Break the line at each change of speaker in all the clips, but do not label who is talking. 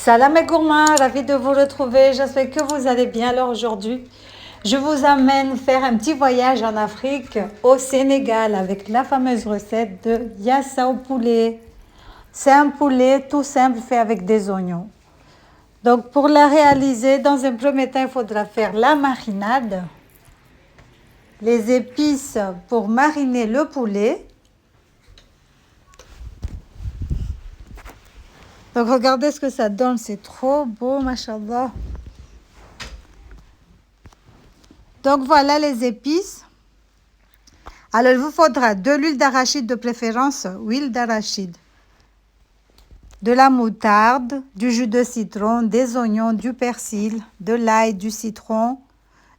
Salam et gourmand, ravi de vous retrouver. J'espère que vous allez bien. Alors aujourd'hui, je vous amène faire un petit voyage en Afrique, au Sénégal, avec la fameuse recette de yassa au poulet. C'est un poulet tout simple fait avec des oignons. Donc pour la réaliser, dans un premier temps, il faudra faire la marinade, les épices pour mariner le poulet. Donc regardez ce que ça donne, c'est trop beau, machallah. Donc voilà les épices. Alors il vous faudra de l'huile d'arachide de préférence, huile d'arachide, de la moutarde, du jus de citron, des oignons, du persil, de l'ail, du citron,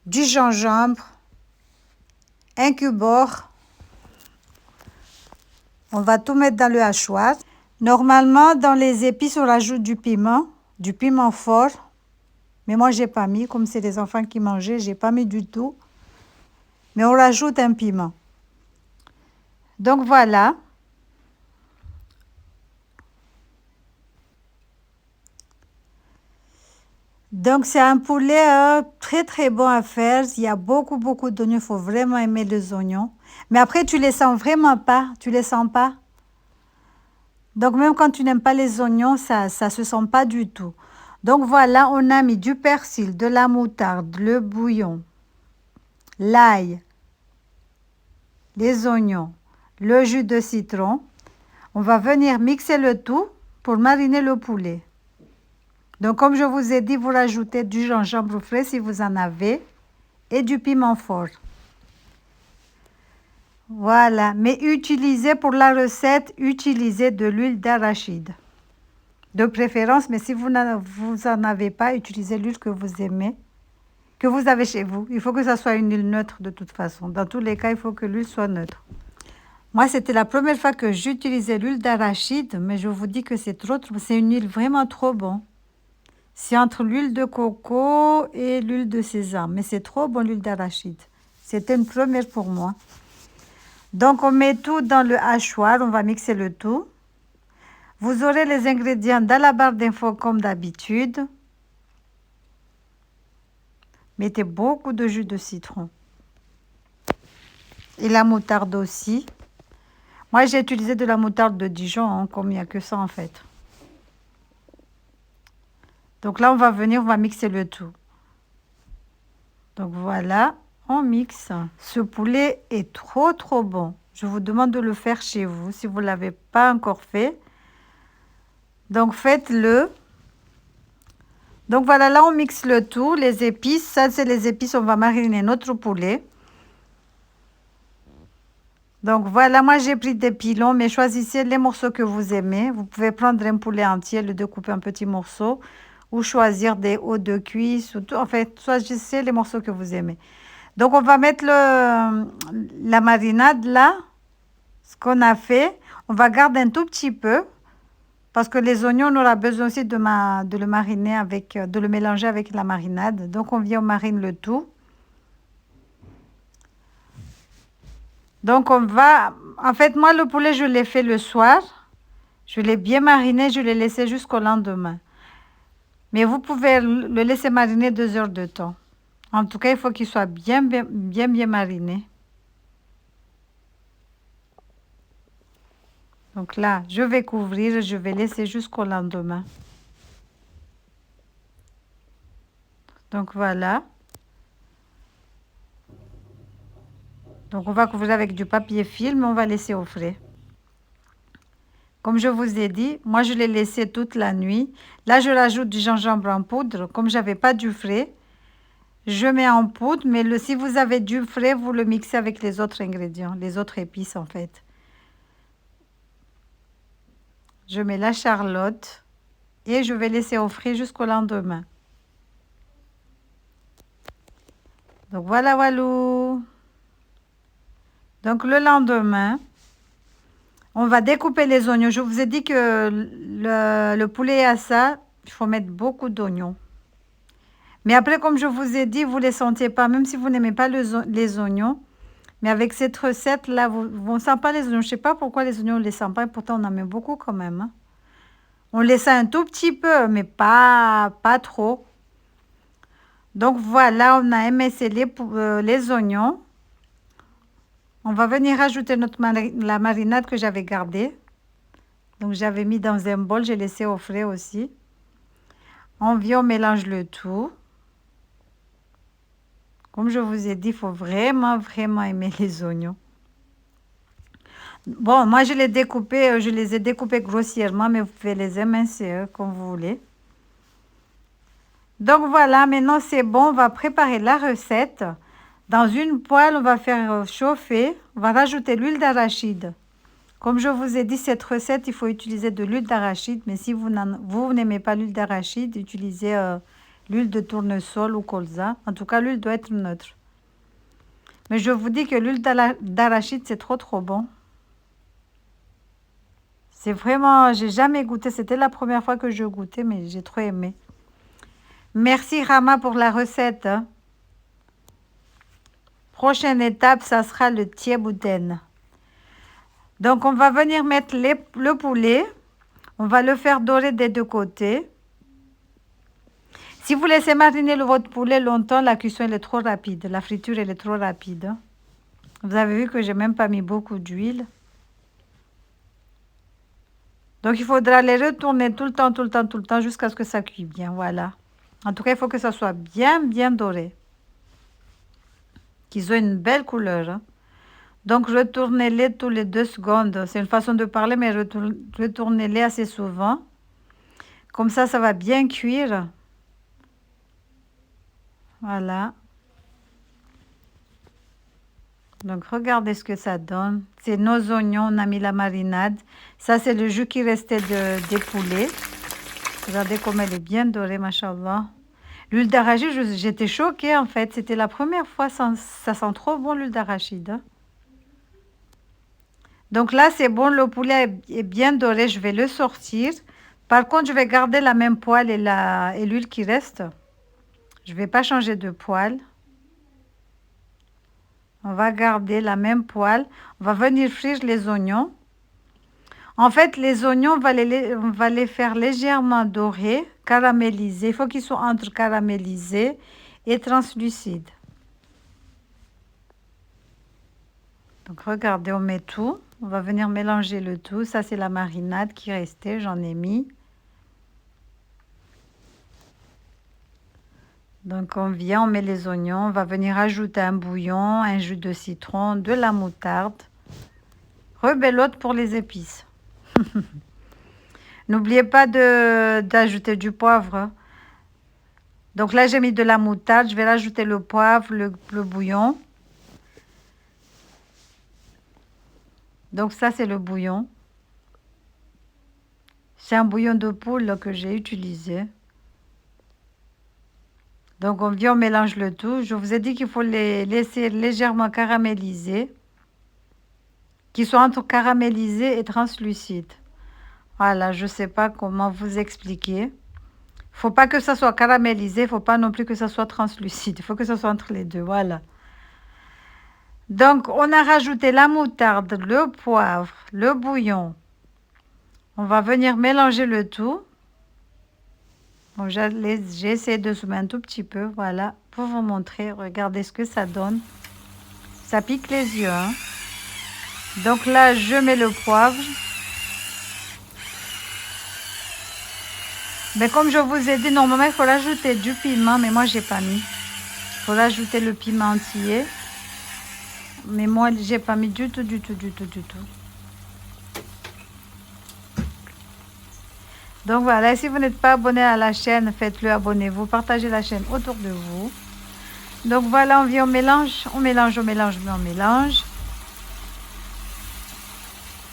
du gingembre, un cubord. On va tout mettre dans le hachoir. Normalement, dans les épices, on rajoute du piment fort. Mais moi, j'ai pas mis, comme c'est les enfants qui mangeaient, j'ai pas mis du tout. Mais on rajoute un piment. Donc voilà. Donc c'est un poulet très très bon à faire. Il y a beaucoup d'oignons. Il faut vraiment aimer les oignons. Mais après, tu les sens vraiment pas. Tu les sens pas. Donc même quand tu n'aimes pas les oignons, ça se sent pas du tout. Donc voilà, on a mis du persil, de la moutarde, le bouillon, l'ail, les oignons, le jus de citron. On va venir mixer le tout pour mariner le poulet. Donc comme je vous ai dit, vous rajoutez du gingembre frais si vous en avez et du piment fort. Voilà, mais utilisez pour la recette, utilisez de l'huile d'arachide. De préférence, mais si vous n'en avez pas, utilisez l'huile que vous aimez, que vous avez chez vous. Il faut que ça soit une huile neutre de toute façon. Dans tous les cas, il faut que l'huile soit neutre. Moi, c'était la première fois que j'utilisais l'huile d'arachide, mais je vous dis que c'est c'est une huile vraiment trop bon. C'est entre l'huile de coco et l'huile de sésame, mais c'est trop bon l'huile d'arachide. C'était une première pour moi. Donc, on met tout dans le hachoir, on va mixer le tout. Vous aurez les ingrédients dans la barre d'infos comme d'habitude. Mettez beaucoup de jus de citron. Et la moutarde aussi. Moi, j'ai utilisé de la moutarde de Dijon, hein, comme il n'y a que ça en fait. Donc là, on va mixer le tout. Donc voilà, on mixe. Ce poulet est trop bon. Je vous demande de le faire chez vous si vous ne l'avez pas encore fait. Donc faites-le. Donc voilà, là on mixe le tout, les épices. Ça, c'est les épices, on va mariner notre poulet. Donc voilà, moi j'ai pris des pilons, mais choisissez les morceaux que vous aimez. Vous pouvez prendre un poulet entier, le découper en petits morceaux, ou choisir des hauts de cuisse. Ou tout. En fait, choisissez les morceaux que vous aimez. Donc on va mettre la marinade là, ce qu'on a fait. On va garder un tout petit peu, parce que les oignons, on aura besoin aussi de le mariner avec, de le mélanger avec la marinade. Donc on marine le tout. Donc, en fait, moi, le poulet, je l'ai fait le soir. Je l'ai bien mariné, je l'ai laissé jusqu'au lendemain. Mais vous pouvez le laisser mariner 2 heures de temps. En tout cas, il faut qu'il soit bien mariné. Donc là, je vais couvrir, je vais laisser jusqu'au lendemain. Donc voilà. Donc on va couvrir avec du papier film, on va laisser au frais. Comme je vous ai dit, moi je l'ai laissé toute la nuit. Là, je rajoute du gingembre en poudre. Comme j'avais pas du frais, je mets en poudre, mais si vous avez du frais, vous le mixez avec les autres ingrédients, les autres épices en fait. Je mets la charlotte et je vais laisser au frais jusqu'au lendemain. Donc voilà, walou. Donc le lendemain, on va découper les oignons. Je vous ai dit que le poulet à ça, il faut mettre beaucoup d'oignons. Mais après, comme je vous ai dit, vous ne les sentez pas, même si vous n'aimez pas les oignons. Mais avec cette recette-là, vous ne sentez pas les oignons. Je ne sais pas pourquoi les oignons, on ne les sent pas. Et pourtant, on en met beaucoup quand même. Hein. On laisse un tout petit peu, mais pas trop. Donc voilà, on a émincé les oignons. On va venir ajouter la marinade que j'avais gardée. Donc j'avais mis dans un bol, j'ai laissé au frais aussi. On vient, on mélange le tout. Comme je vous ai dit, il faut vraiment aimer les oignons. Bon, moi je les ai découpés grossièrement, mais vous pouvez les émincer comme vous voulez. Donc voilà, maintenant c'est bon, on va préparer la recette. Dans une poêle, on va faire chauffer, on va rajouter l'huile d'arachide. Comme je vous ai dit, cette recette, il faut utiliser de l'huile d'arachide, mais si vous n'aimez pas l'huile d'arachide, utilisez l'huile de tournesol ou colza. En tout cas, l'huile doit être neutre. Mais je vous dis que l'huile d'arachide, c'est trop bon. C'est vraiment, j'ai jamais goûté, c'était la première fois que je goûtais, mais j'ai trop aimé. Merci Rama pour la recette. Prochaine étape, ça sera le thiebouden. Donc, on va venir mettre le poulet. On va le faire dorer des deux côtés. Si vous laissez mariner votre poulet longtemps, la cuisson elle est trop rapide. La friture, elle est trop rapide. Vous avez vu que j'ai même pas mis beaucoup d'huile. Donc, il faudra les retourner tout le temps, jusqu'à ce que ça cuise bien. Voilà. En tout cas, il faut que ça soit bien doré. Qu'ils aient une belle couleur. Donc, retournez-les tous les 2 secondes. C'est une façon de parler, mais retournez-les assez souvent. Comme ça va bien cuire. Voilà. Donc, regardez ce que ça donne. C'est nos oignons, on a mis la marinade. Ça, c'est le jus qui restait des poulets. Regardez comme elle est bien dorée, machallah. L'huile d'arachide, j'étais choquée en fait. C'était la première fois, ça sent trop bon l'huile d'arachide. Donc là, c'est bon, le poulet est bien doré, je vais le sortir. Par contre, je vais garder la même poêle et l'huile qui reste. Je ne vais pas changer de poêle. On va garder la même poêle. On va venir frire les oignons. En fait, les oignons, on va les faire légèrement dorés, caramélisés. Il faut qu'ils soient entre caramélisés et translucides. Donc, regardez, on met tout. On va venir mélanger le tout. Ça, c'est la marinade qui restait. J'en ai mis. Donc, on vient, on met les oignons. On va venir ajouter un bouillon, un jus de citron, de la moutarde. Rebelote pour les épices. N'oubliez pas d'ajouter du poivre. Donc là, j'ai mis de la moutarde. Je vais rajouter le poivre, le bouillon. Donc ça, c'est le bouillon. C'est un bouillon de poule que j'ai utilisé. Donc on vient, on mélange le tout. Je vous ai dit qu'il faut les laisser légèrement caraméliser. Qu'ils soient entre caramélisés et translucides. Voilà, je ne sais pas comment vous expliquer. Il ne faut pas que ça soit caramélisé, il ne faut pas non plus que ça soit translucide. Il faut que ça soit entre les deux, voilà. Donc, on a rajouté la moutarde, le poivre, le bouillon. On va venir mélanger le tout. Bon, j'ai essayé de zoomer un tout petit peu, voilà, pour vous montrer. Regardez ce que ça donne. Ça pique les yeux, hein. Donc là, je mets le poivre. Mais comme je vous ai dit, normalement, il faut rajouter du piment, mais moi, j'ai pas mis. Il faut rajouter le piment entier. Mais moi, j'ai pas mis du tout. Donc voilà, si vous n'êtes pas abonné à la chaîne, faites-le, abonnez-vous, partagez la chaîne autour de vous. Donc voilà, on vient, on mélange.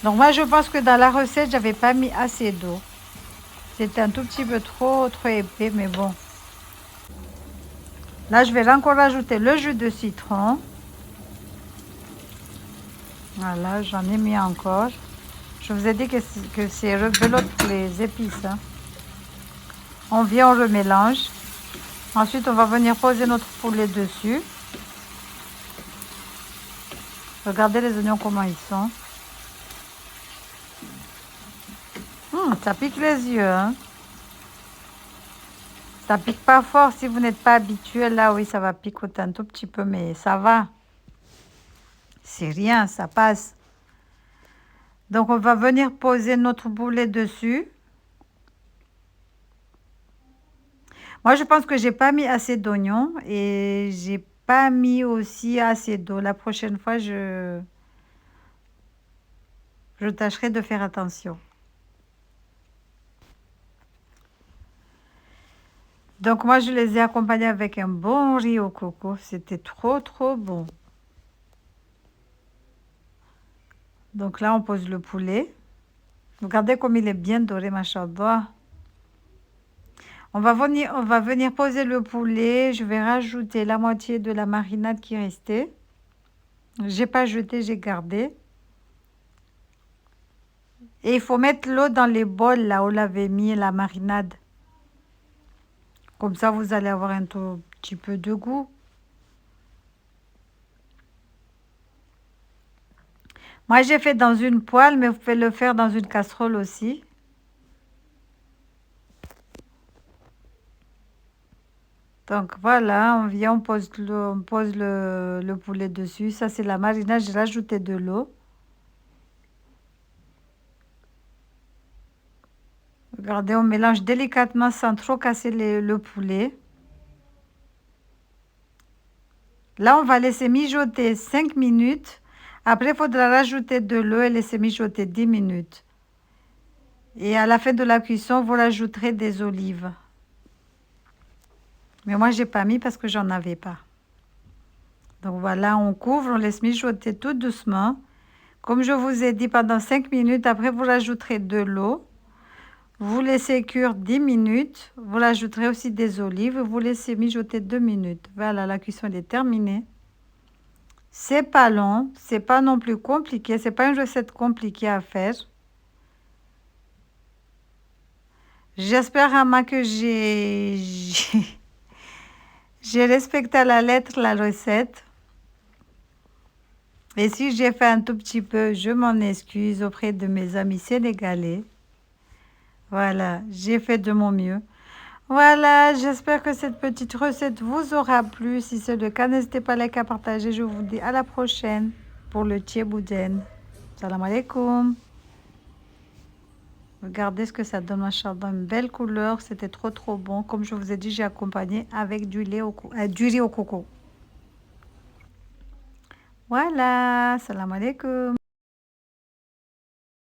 Donc moi, je pense que dans la recette, j'avais pas mis assez d'eau. C'était un tout petit peu trop épais, mais bon. Là, je vais encore rajouter le jus de citron. Voilà, j'en ai mis encore. Je vous ai dit que c'est rebelote pour les épices. Hein. On vient, on remélange. Ensuite, on va venir poser notre poulet dessus. Regardez les oignons, comment ils sont. Ça pique les yeux, hein. Ça pique pas fort si vous n'êtes pas habitué. Là, oui, ça va picoter un tout petit peu, mais ça va. C'est rien, ça passe. Donc, on va venir poser notre boulet dessus. Moi, je pense que j'ai pas mis assez d'oignons et j'ai pas mis aussi assez d'eau. La prochaine fois, je tâcherai de faire attention. Donc, moi, je les ai accompagnés avec un bon riz au coco. C'était trop, trop bon. Donc là, on pose le poulet. Regardez comme il est bien doré, machallah. On va venir poser le poulet. Je vais rajouter la moitié de la marinade qui restait. J'ai pas jeté, j'ai gardé. Et il faut mettre l'eau dans les bols là où on avait mis la marinade. Comme ça, vous allez avoir un tout petit peu de goût. Moi, j'ai fait dans une poêle, mais vous pouvez le faire dans une casserole aussi. Donc voilà, on vient, on pose le poulet dessus. Ça, c'est la marinade. J'ai rajouté de l'eau. Regardez, on mélange délicatement sans trop casser le poulet. Là, on va laisser mijoter 5 minutes. Après, il faudra rajouter de l'eau et laisser mijoter 10 minutes. Et à la fin de la cuisson, vous rajouterez des olives. Mais moi, j'ai pas mis parce que j'en avais pas. Donc voilà, on couvre, on laisse mijoter tout doucement. Comme je vous ai dit, pendant 5 minutes. Après, vous rajouterez de l'eau. Vous laissez cuire 10 minutes. Vous rajouterez aussi des olives. Vous laissez mijoter 2 minutes. Voilà, la cuisson est terminée. C'est pas long. C'est pas non plus compliqué. C'est pas une recette compliquée à faire. J'espère, Ama, que j'ai respecté à la lettre la recette. Et si j'ai fait un tout petit peu, je m'en excuse auprès de mes amis sénégalais. Voilà, j'ai fait de mon mieux. Voilà, j'espère que cette petite recette vous aura plu. Si c'est le cas, n'hésitez pas à liker, à partager. Je vous dis à la prochaine pour le thiebouden. Salam alaikum. Regardez ce que ça donne, machallah, une belle couleur. C'était trop, trop bon. Comme je vous ai dit, j'ai accompagné avec du riz au coco. Voilà, salam alaikum.